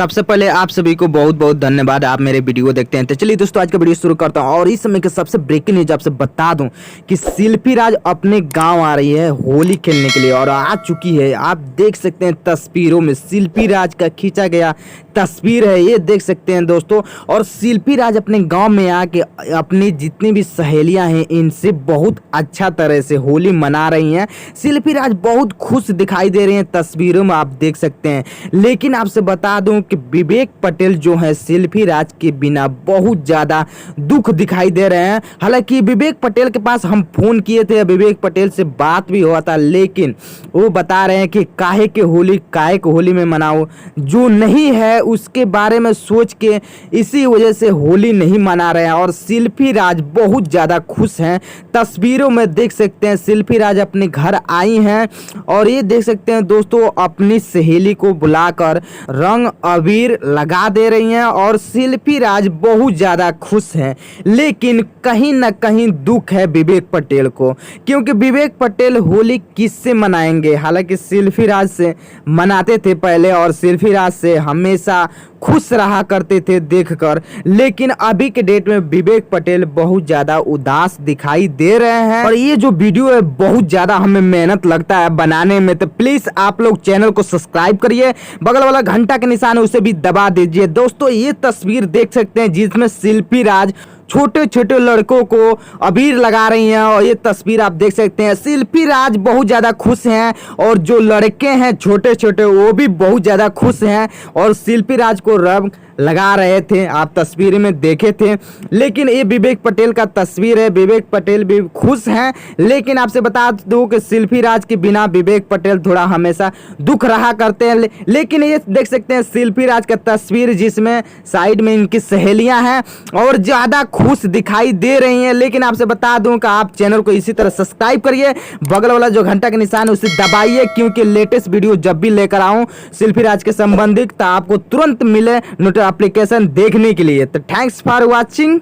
सबसे पहले आप सभी को बहुत बहुत धन्यवाद, आप मेरे वीडियो देखते हैं। तो चलिए दोस्तों, आज का वीडियो शुरू करता हूं। और इस समय के सबसे ब्रेकिंग न्यूज आपसे बता दूं कि शिल्पी राज अपने गांव आ रही है होली खेलने के लिए और आ चुकी है। आप देख सकते हैं तस्वीरों में शिल्पी राज का खींचा गया तस्वीर है, ये देख सकते हैं दोस्तों। और शिल्पी राज अपने गांव में आके अपनी जितनी भी सहेलियां हैं इनसे बहुत अच्छा तरह से होली मना रही हैं। शिल्पी राज बहुत खुश दिखाई दे रही हैं, तस्वीरों में आप देख सकते हैं। लेकिन आपसे बता दूं कि विवेक पटेल जो है शिल्पी राज के बिना बहुत ज़्यादा दुख दिखाई दे रहे हैं। हालांकि विवेक पटेल के पास हम फ़ोन किए थे, विवेक पटेल से बात भी हुआ था, लेकिन वो बता रहे हैं कि काहे के होली में मनाओ, जो नहीं है उसके बारे में सोच के इसी वजह से होली नहीं मना रहे हैं। और शिल्पी राज बहुत ज़्यादा खुश हैं, तस्वीरों में देख सकते हैं शिल्पी राज अपने घर आई हैं और ये देख सकते हैं दोस्तों अपनी सहेली को बुलाकर रंग अबीर लगा दे रही हैं और शिल्पी राज बहुत ज़्यादा खुश हैं। लेकिन कहीं ना कहीं दुख है विवेक पटेल को, क्योंकि विवेक पटेल होली किससे मनाएंगे। हालांकि शिल्पी राज से मनाते थे पहले और शिल्पी राज से हमेशा खुश रहा करते थे देखकर, लेकिन अभी के डेट में विवेक पटेल बहुत ज़्यादा उदास दिखाई दे रहे हैं। और ये जो वीडियो है बहुत ज़्यादा हमें मेहनत लगता है बनाने में, तो प्लीज़ आप लोग चैनल को सब्सक्राइब करिए, बगल वाला घंटा के निशान उसे भी दबा दीजिए। दोस्तों ये तस्वीर देख सकते हैं जिसमें शिल्पी राज छोटे छोटे लड़कों को अबीर लगा रही हैं और ये तस्वीर आप देख सकते हैं। शिल्पी राज बहुत ज़्यादा खुश हैं और जो लड़के हैं छोटे छोटे वो भी बहुत ज़्यादा खुश हैं और शिल्पी राज को रंग लगा रहे थे, आप तस्वीर में देखे थे। लेकिन ये विवेक पटेल का तस्वीर है, विवेक पटेल भी खुश हैं। लेकिन आपसे बता दूं कि शिल्पी राज के बिना विवेक पटेल थोड़ा हमेशा दुख रहा करते हैं। लेकिन ये देख सकते हैं शिल्पी राज का तस्वीर जिसमें साइड में इनकी सहेलियां हैं और ज़्यादा खुश दिखाई दे रही हैं। लेकिन आपसे बता दूं कि आप चैनल को इसी तरह सब्सक्राइब करिए, बगल वाला जो घंटा का निशान है उसे दबाइए, क्योंकि लेटेस्ट वीडियो जब भी लेकर आऊँ शिल्पी राज के संबंधित तो आपको तुरंत मिले एप्लीकेशन देखने के लिए। तो थैंक्स फॉर वॉचिंग।